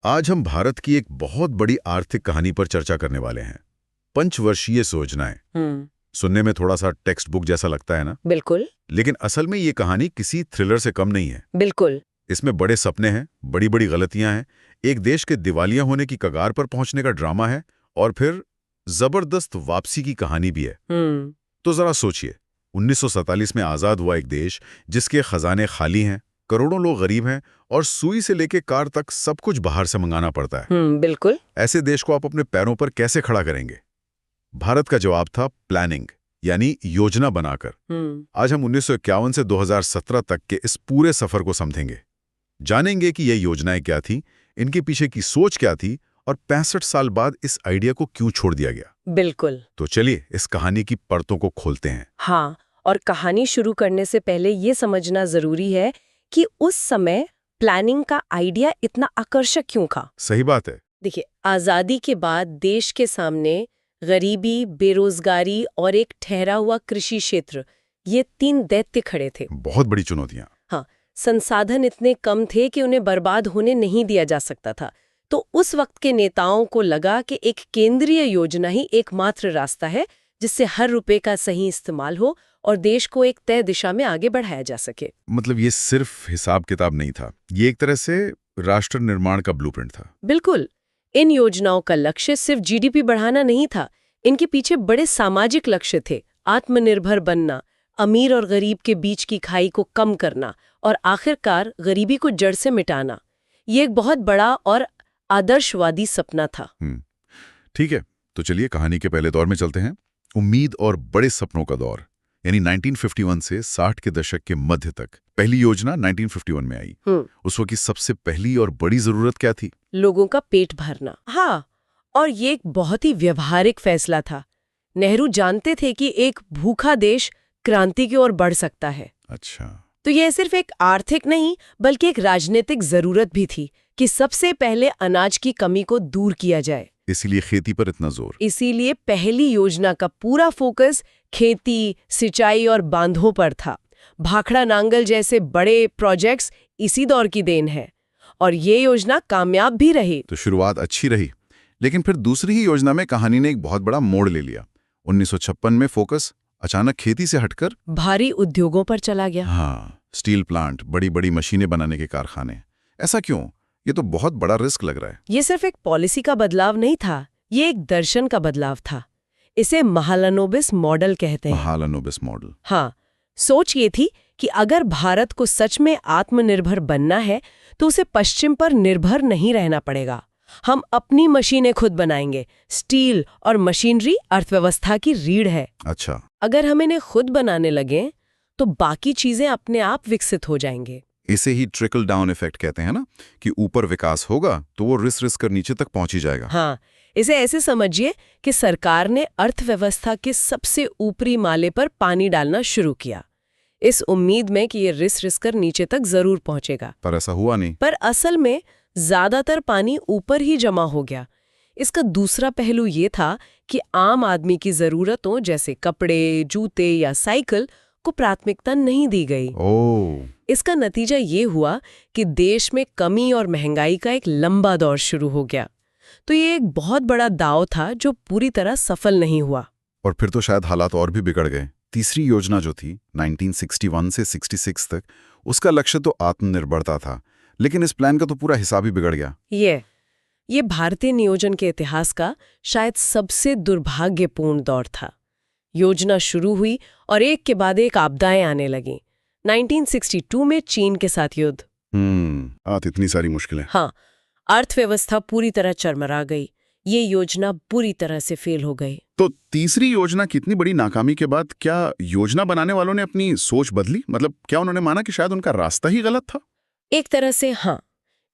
आज हम भारत की एक बहुत बड़ी आर्थिक कहानी पर चर्चा करने वाले हैं। पंचवर्षीय योजनाएं। सुनने में थोड़ा सा टेक्स्ट बुक जैसा लगता है ना? बिल्कुल। लेकिन असल में ये कहानी किसी थ्रिलर से कम नहीं है। बिल्कुल। इसमें बड़े सपने हैं, बड़ी बड़ी गलतियां हैं, एक देश के दिवालिया होने की कगार पर पहुंचने का ड्रामा है और फिर जबरदस्त वापसी की कहानी भी है। तो जरा सोचिए, 1947 में आजाद हुआ एक देश जिसके खजाने खाली हैं, करोड़ों लोग गरीब हैं और सुई से लेके कार तक सब कुछ बाहर से मंगाना पड़ता है। बिल्कुल। ऐसे देश को आप अपने पैरों पर कैसे खड़ा करेंगे? भारत का जवाब था प्लानिंग, यानी योजना बनाकर। आज हम 1951 से 2017 तक के इस पूरे सफर को समझेंगे, जानेंगे कि ये योजनाएं क्या थी, इनके पीछे की सोच क्या थी और 65 साल बाद इस आइडिया को क्यों छोड़ दिया गया। बिल्कुल। तो चलिए इस कहानी की परतों को खोलते हैं। हाँ, और कहानी शुरू करने से पहले ये समझना जरूरी है कि उस समय प्लानिंग का आइडिया इतना आकर्षक क्यों था। सही बात है। देखिए, आजादी के बाद देश के सामने गरीबी, बेरोजगारी और एक ठहरा हुआ कृषि क्षेत्र, ये 3 दैत्य खड़े थे। बहुत बड़ी चुनौतियां। हाँ, संसाधन इतने कम थे कि उन्हें बर्बाद होने नहीं दिया जा सकता था। तो उस वक्त के नेताओं को लगा कि एक केंद्रीय योजना ही एकमात्र रास्ता है जिससे हर रुपए का सही इस्तेमाल हो और देश को एक तय दिशा में आगे बढ़ाया जा सके। मतलब ये सिर्फ हिसाब किताब नहीं था, ये एक तरह से राष्ट्र निर्माण का ब्लूप्रिंट था। बिल्कुल। इन योजनाओं का लक्ष्य सिर्फ जीडीपी बढ़ाना नहीं था, इनके पीछे बड़े सामाजिक लक्ष्य थे। आत्मनिर्भर बनना, अमीर और गरीब के बीच की खाई को कम करना और आखिरकार गरीबी को जड़ से मिटाना। ये एक बहुत बड़ा और आदर्शवादी सपना था। ठीक है, तो चलिए कहानी के पहले दौर में चलते हैं। उम्मीद और बड़े सपनों का दौर, यानी 1951 से 60 के दशक के मध्य तक। पहली योजना 1951 में आई। उस वक्त की सबसे पहली और बड़ी जरूरत क्या थी? लोगों का पेट भरना। हाँ, और ये एक बहुत ही व्यवहारिक फैसला था। नेहरू जानते थे कि एक भूखा देश क्रांति की ओर बढ़ सकता है। अच्छा। तो यह सिर्फ एक आर्थिक नहीं बल्कि एक राजनीतिक जरूरत भी थी कि सबसे पहले अनाज की कमी को दूर किया जाए। इसीलिए खेती पर इतना जोर। इसीलिए पहली योजना का पूरा फोकस खेती, सिंचाई और बांधों पर था। भाखड़ा नांगल जैसे बड़े प्रोजेक्ट्स इसी दौर की देन है और ये योजना कामयाब भी रही। तो शुरुआत अच्छी रही, लेकिन फिर दूसरी ही योजना में कहानी ने एक बहुत बड़ा मोड़ ले लिया। 1956 में फोकस अचानक खेती से हटकर भारी उद्योगों पर चला गया। हाँ, स्टील प्लांट, बड़ी बड़ी मशीनें बनाने के कारखाने। ऐसा क्यों? ये तो बहुत बड़ा रिस्क लग रहा है। ये सिर्फ एक पॉलिसी का बदलाव नहीं था, ये एक दर्शन का बदलाव था। इसे महालनोबिस मॉडल कहते हैं। महालनोबिस मॉडल। हाँ, सोच ये थी कि अगर भारत को सच में आत्मनिर्भर बनना है तो उसे पश्चिम पर निर्भर नहीं रहना पड़ेगा। हम अपनी मशीनें खुद बनाएंगे। स्टील और मशीनरी अर्थव्यवस्था की रीढ़ है। अच्छा। अगर हम इन्हें खुद बनाने लगे तो बाकी चीजें अपने आप विकसित हो जाएंगे। इसे ही ट्रिकल डाउन इफेक्ट कहते हैं ना, कि ऊपर विकास होगा तो वो रिस रिस कर नीचे तक पहुंची जाएगा। हाँ, इसे ऐसे समझिए कि सरकार ने अर्थव्यवस्था के सबसे ऊपरी माले पर पानी डालना शुरू किया, इस उम्मीद में कि ये रिस रिस कर नीचे तक जरूर पहुंचेगा। पर ऐसा हुआ नहीं। पर असल में ज्यादातर पानी ऊपर ही जमा हो गया। इसका दूसरा पहलू ये था कि आम आदमी की जरूरतों जैसे कपड़े, जूते या साइकिल को प्राथमिकता नहीं दी गई। इसका नतीजा ये हुआ कि देश में कमी और महंगाई का एक लंबा दौर शुरू हो गया। तो ये एक बहुत बड़ा दांव था जो पूरी तरह सफल नहीं हुआ। और फिर तो शायद हालात और भी बिगड़ गए। तीसरी योजना जो थी 1961 से 66 तक, उसका लक्ष्य तो आत्मनिर्भरता था, लेकिन इस प्लान का तो पूरा हिसाब ही बिगड़ गया। ये भारतीय नियोजन के इतिहास का शायद सबसे दुर्भाग्यपूर्ण दौर था। योजना शुरू हुई और एक के बाद एक आपदाएं आने लगीं। 1962 में चीन के साथ युद्ध। इतनी सारी मुश्किलें। हाँ, अर्थव्यवस्था पूरी तरह चरमरा गई। ये योजना पूरी तरह से फेल हो गई। तो तीसरी योजना की इतनी बड़ी नाकामी के बाद क्या योजना बनाने वालों ने अपनी सोच बदली? मतलब क्या उन्होंने माना कि शायद उनका रास्ता ही गलत था? एक तरह से हाँ।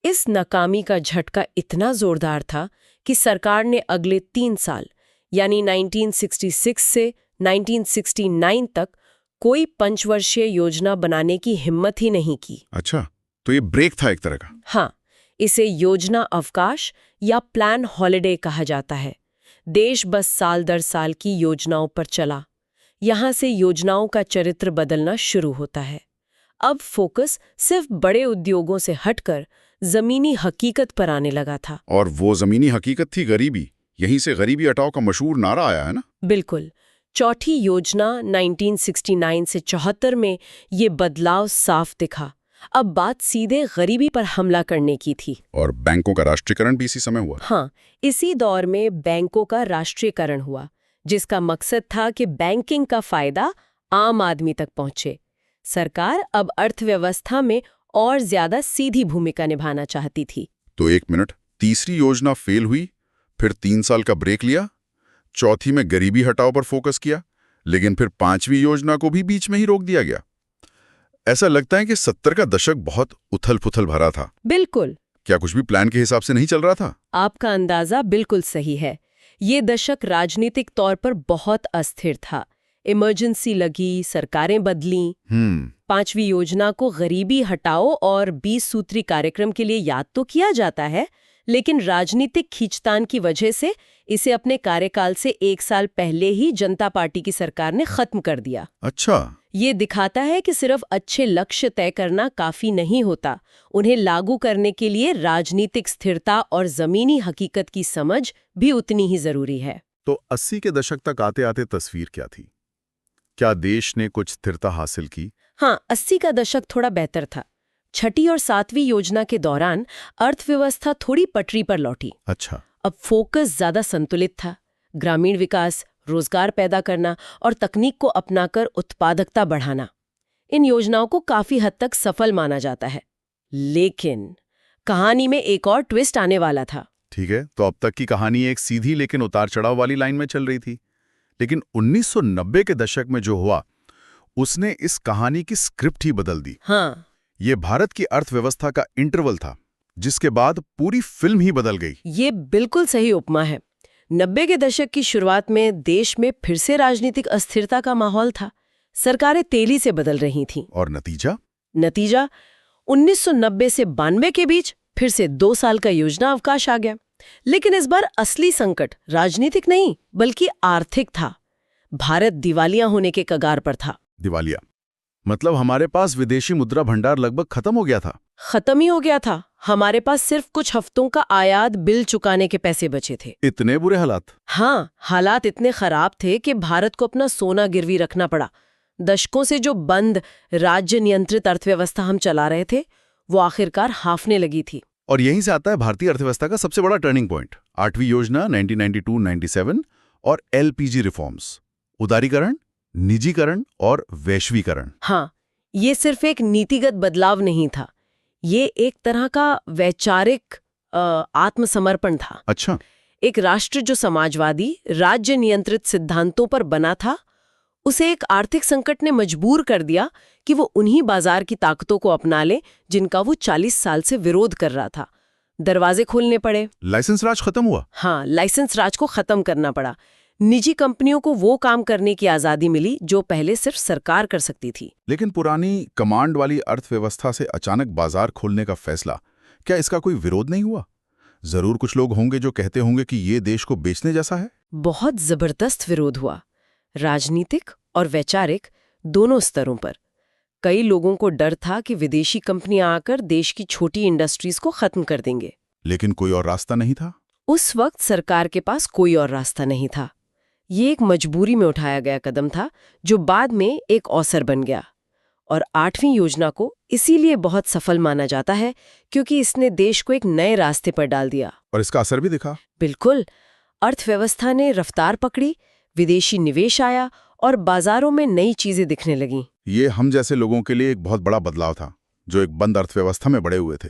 इस नाकामी का झटका इतना जोरदार था कि सरकार ने अगले 3 साल यानी 1966 से 1969 तक कोई पंचवर्षीय योजना बनाने की हिम्मत ही नहीं की। अच्छा, तो ये ब्रेक था एक तरह का। हाँ, इसे योजना अवकाश या प्लान हॉलिडे कहा जाता है। देश बस साल दर साल की योजनाओं पर चला। यहाँ से योजनाओं का चरित्र बदलना शुरू होता है। अब फोकस सिर्फ बड़े उद्योगों से हटकर जमीनी हकीकत पर आने लगा था। और वो जमीनी हकीकत थी गरीबी। यहीं से गरीबी हटाओ का मशहूर नारा आया है ना? बिल्कुल। चौथी योजना 1969 से 74 में ये बदलाव साफ दिखा। अब बात सीधे गरीबी पर हमला करने की थी। और बैंकों का राष्ट्रीयकरण भी इसी समय हुआ। हाँ, इसी दौर में बैंकों का राष्ट्रीयकरण हुआ, जिसका मकसद था कि बैंकिंग का फायदा आम आदमी तक पहुंचे। सरकार अब अर्थव्यवस्था में और ज्यादा सीधी भूमिका निभाना चाहती थी। तो एक मिनट, तीसरी योजना फेल हुई, फिर 3 साल का ब्रेक लिया, चौथी में गरीबी हटाओ पर फोकस किया, लेकिन फिर 5वीं योजना को भी बीच में ही रोक दिया गया। ऐसा लगता है कि 70 का दशक बहुत उथल-पुथल भरा था। बिल्कुल। क्या कुछ भी प्लान के हिसाब से नहीं चल रहा था? आपका अंदाजा बिल्कुल सही है। ये दशक राजनीतिक तौर पर बहुत अस्थिर था। इमरजेंसी लगी, सरकारें बदलीं। 5वीं योजना को गरीबी हटाओ और 20 सूत्री कार्यक्रम के लिए याद तो किया जाता है, लेकिन राजनीतिक खींचतान की वजह से इसे अपने कार्यकाल से 1 साल पहले ही जनता पार्टी की सरकार ने खत्म कर दिया। अच्छा। ये दिखाता है कि सिर्फ अच्छे लक्ष्य तय करना काफी नहीं होता, उन्हें लागू करने के लिए राजनीतिक स्थिरता और जमीनी हकीकत की समझ भी उतनी ही जरूरी है। तो 80 के दशक तक आते आते तस्वीर क्या थी? क्या देश ने कुछ स्थिरता हासिल की? हाँ, 80 का दशक थोड़ा बेहतर था। छठी और 7वीं योजना के दौरान अर्थव्यवस्था थोड़ी पटरी पर लौटी। अच्छा। अब फोकस ज्यादा संतुलित था। ग्रामीण विकास, रोजगार पैदा करना और तकनीक को अपनाकर उत्पादकता बढ़ाना, इन योजनाओं को काफी हद तक सफल माना जाता है। लेकिन कहानी में एक और ट्विस्ट आने वाला था। ठीक है, तो अब तक की कहानी एक सीधी लेकिन उतार चढ़ाव वाली लाइन में चल रही थी, लेकिन 1990 के दशक में जो हुआ उसने इस कहानी की स्क्रिप्ट ही बदल दी। हाँ, ये भारत की अर्थव्यवस्था का इंटरवल था, जिसके बाद पूरी फिल्म ही बदल गई। ये बिल्कुल सही उपमा है। 90 के दशक की शुरुआत में देश में फिर से राजनीतिक अस्थिरता का माहौल था। सरकारें तेजी से बदल रही थीं। और नतीजा 1990 से 92 के बीच फिर से 2 साल का योजना अवकाश आ गया। लेकिन इस बार असली संकट राजनीतिक नहीं बल्कि आर्थिक था। भारत दिवालिया होने के कगार पर था। दिवालिया मतलब हमारे पास विदेशी मुद्रा भंडार लगभग खत्म हो गया था। खत्म ही हो गया था। हमारे पास सिर्फ कुछ हफ्तों का आयात बिल चुकाने के पैसे बचे थे। इतने बुरे हालात? हाँ, हालात इतने खराब थे कि भारत को अपना सोना गिरवी रखना पड़ा। दशकों से जो बंद राज्य नियंत्रित अर्थव्यवस्था हम चला रहे थे, वो आखिरकार हाफने लगी थी। और यहीं से आता है भारतीय अर्थव्यवस्था का सबसे बड़ा टर्निंग पॉइंट, 8वीं योजना 1992-97 और एलपीजी रिफॉर्म्स, उदारीकरण, निजीकरण और वैश्वीकरण। हाँ, ये सिर्फ एक नीतिगत बदलाव नहीं था, ये एक तरह का वैचारिक आत्मसमर्पण था। अच्छा। एक राष्ट्र जो समाजवादी राज्य नियंत्रित सिद्धांतों पर बना था, उसे एक आर्थिक संकट ने मजबूर कर दिया कि वो उन्हीं बाजार की ताकतों को अपना ले जिनका वो 40 साल से विरोध कर रहा था। दरवाजे खोलने पड़े। लाइसेंस राज खत्म हुआ। हाँ, लाइसेंस राज को खत्म करना पड़ा। निजी कंपनियों को वो काम करने की आजादी मिली जो पहले सिर्फ सरकार कर सकती थी। लेकिन पुरानी कमांड वाली अर्थव्यवस्था से अचानक बाजार खोलने का फैसला, क्या इसका कोई विरोध नहीं हुआ? जरूर कुछ लोग होंगे जो कहते होंगे कि ये देश को बेचने जैसा है। बहुत जबरदस्त विरोध हुआ, राजनीतिक और वैचारिक दोनों स्तरों पर। कई लोगों को डर था कि विदेशी कंपनियां आकर देश की छोटी इंडस्ट्रीज को खत्म कर देंगे। लेकिन कोई और रास्ता नहीं था। उस वक्त सरकार के पास कोई और रास्ता नहीं था। ये एक मजबूरी में उठाया गया कदम था जो बाद में एक अवसर बन गया। और 8वीं योजना को इसीलिए बहुत सफल माना जाता है क्योंकि इसने देश को एक नए रास्ते पर डाल दिया। और इसका असर भी दिखा। बिल्कुल, अर्थव्यवस्था ने रफ्तार पकड़ी, विदेशी निवेश आया और बाजारों में नई चीजें दिखने लगीं। ये हम जैसे लोगों के लिए एक बहुत बड़ा बदलाव था, जो एक बंद अर्थव्यवस्था में बड़े हुए थे।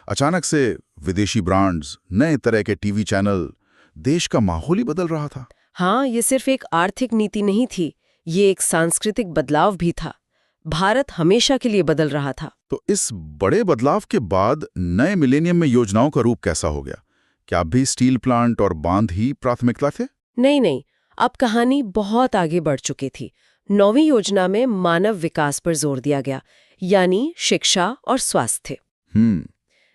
अचानक से विदेशी ब्रांड्स, नए तरह के टीवी चैनल, देश का माहौल ही बदल रहा था। हाँ, ये सिर्फ एक आर्थिक नीति नहीं थी, ये एक सांस्कृतिक बदलाव भी था। भारत हमेशा के लिए बदल रहा था। तो इस बड़े बदलाव के बाद नए मिलेनियम में योजनाओं का रूप कैसा हो गया? क्या अब भी स्टील प्लांट और बांध ही प्राथमिकता थे? नहीं, अब कहानी बहुत आगे बढ़ चुकी थी। 9वीं योजना में मानव विकास पर जोर दिया गया, यानी शिक्षा और स्वास्थ्य।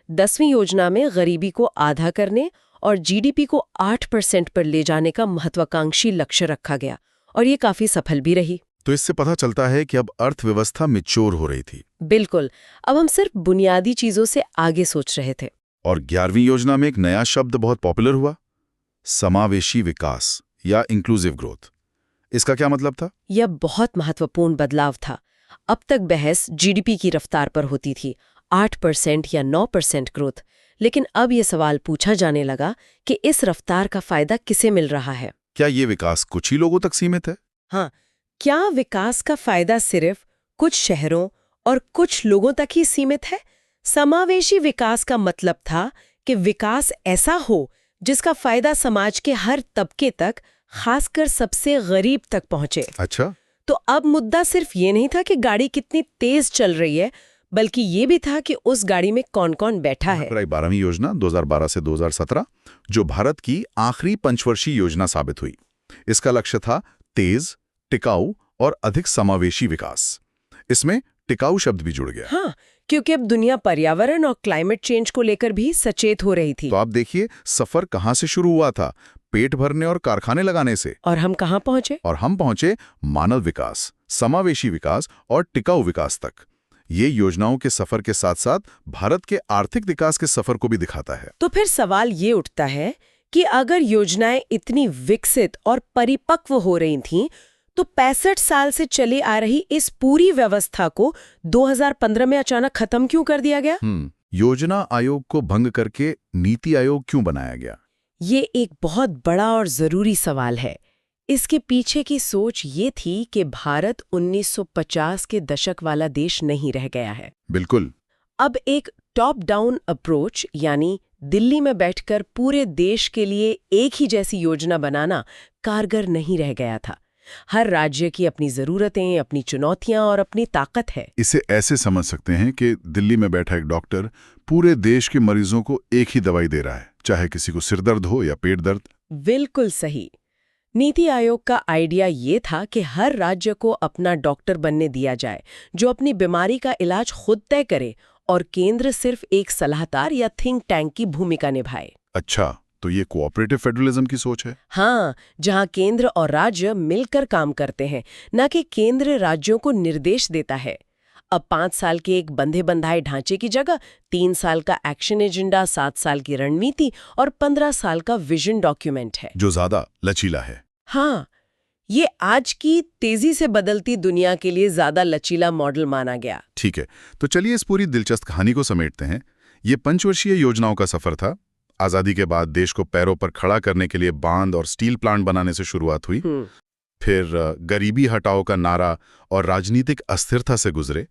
10वीं योजना में गरीबी को आधा करने और जीडीपी को 8% पर ले जाने का महत्वाकांक्षी लक्ष्य रखा गया और ये काफी सफल भी रही। तो इससे पता चलता है कि अब अर्थव्यवस्था मैच्योर हो रही थी। बिल्कुल। अब हम सिर्फ बुनियादी चीजों से आगे सोच रहे थे। और 11वीं योजना में एक नया शब्द बहुत पॉपुलर हुआ, समावेशी विकास या इंक्लूसिव ग्रोथ। इसका क्या मतलब था? यह बहुत महत्वपूर्ण बदलाव था। अब तक बहस जीडीपी की रफ्तार पर होती थी, 8% या 9% ग्रोथ। लेकिन अब ये सवाल पूछा जाने लगा कि इस रफ्तार का फायदा किसे मिल रहा है? क्या ये विकास कुछ ही लोगों तक सीमित है? हाँ, क्या विकास का फायदा सिर्फ कुछ शहरों और कुछ लोगों तक ही सीमित है? समावेशी विकास का मतलब था कि विकास ऐसा हो जिसका फायदा समाज के हर तबके तक, खासकर सबसे गरीब तक पहुंचे। अच्छा। तो अब मुद्दा सिर्फ ये नहीं था कि गाड़ी कितनी तेज चल रही है, बल्कि ये भी था कि उस गाड़ी में कौन-कौन बैठा है। 12वीं योजना 2012 से 2017, जो भारत की आखिरी पंचवर्षीय योजना साबित हुई। इसका लक्ष्य था तेज, टिकाऊ और अधिक समावेशी विकास। इसमें टिकाऊ शब्द भी जुड़ गया। हाँ, क्योंकि अब दुनिया पर्यावरण और क्लाइमेट चेंज को लेकर भी सचेत हो रही थी। तो आप देखिए, सफर कहां से शुरू हुआ था? पेट भरने और कारखाने लगाने से। और हम कहाँ पहुंचे? और हम पहुंचे मानव विकास, समावेशी विकास और टिकाऊ विकास तक। ये योजनाओं के सफर के साथ साथ भारत के आर्थिक विकास के सफर को भी दिखाता है। तो फिर सवाल ये उठता है कि अगर योजनाएं इतनी विकसित और परिपक्व हो रही थीं, तो 65 साल से चली आ रही इस पूरी व्यवस्था को 2015 में अचानक खत्म क्यों कर दिया गया? योजना आयोग को भंग करके नीति आयोग क्यों बनाया गया? ये एक बहुत बड़ा और जरूरी सवाल है। इसके पीछे की सोच ये थी कि भारत 1950 के दशक वाला देश नहीं रह गया है। बिल्कुल। अब एक टॉप डाउन अप्रोच, यानी दिल्ली में बैठकर पूरे देश के लिए एक ही जैसी योजना बनाना, कारगर नहीं रह गया था। हर राज्य की अपनी जरूरतें, अपनी चुनौतियां और अपनी ताकत है। इसे ऐसे समझ सकते हैं कि दिल्ली में बैठा एक डॉक्टर पूरे देश के मरीजों को एक ही दवाई दे रहा है, चाहे किसी को सिर दर्द हो या पेट दर्द। बिल्कुल सही। नीति आयोग का आइडिया ये था कि हर राज्य को अपना डॉक्टर बनने दिया जाए, जो अपनी बीमारी का इलाज खुद तय करे, और केंद्र सिर्फ एक सलाहकार या थिंक टैंक की भूमिका निभाए। अच्छा, तो ये कोऑपरेटिव फेडरलिज्म की सोच है। हाँ, जहाँ केंद्र और राज्य मिलकर काम करते हैं, न कि केंद्र राज्यों को निर्देश देता है। अब 5 साल के एक बंधे बंधाए ढांचे की जगह 3 साल का एक्शन एजेंडा, 7 साल की रणनीति और 15 साल का विजन डॉक्यूमेंट है, जो ज्यादा लचीला है। हाँ, ये आज की तेजी से बदलती दुनिया के लिए ज्यादा लचीला मॉडल माना गया। ठीक है, तो चलिए इस पूरी दिलचस्प कहानी को समेटते हैं। ये पंचवर्षीय योजनाओं का सफर था। आजादी के बाद देश को पैरों पर खड़ा करने के लिए बांध और स्टील प्लांट बनाने से शुरुआत हुई। फिर गरीबी हटाओ का नारा और राजनीतिक अस्थिरता से गुजरे।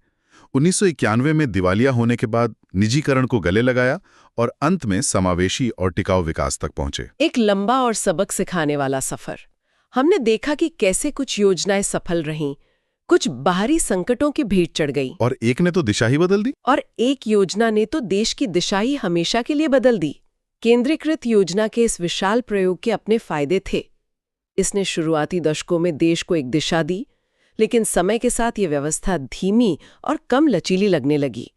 1991 में दिवालिया होने के बाद निजीकरण को गले लगाया और अंत में समावेशी और टिकाऊ विकास तक पहुंचे। एक लंबा और सबक सिखाने वाला सफर। हमने देखा कि कैसे कुछ योजनाएं सफल रहीं, कुछ बाहरी संकटों की भेंट चढ़ गई, और एक ने तो दिशा ही बदल दी। और एक योजना ने तो देश की दिशा ही हमेशा के लिए बदल दी। केंद्रीकृत योजना के इस विशाल प्रयोग के अपने फायदे थे। इसने शुरुआती दशकों में देश को एक दिशा दी, लेकिन समय के साथ ये व्यवस्था धीमी और कम लचीली लगने लगी।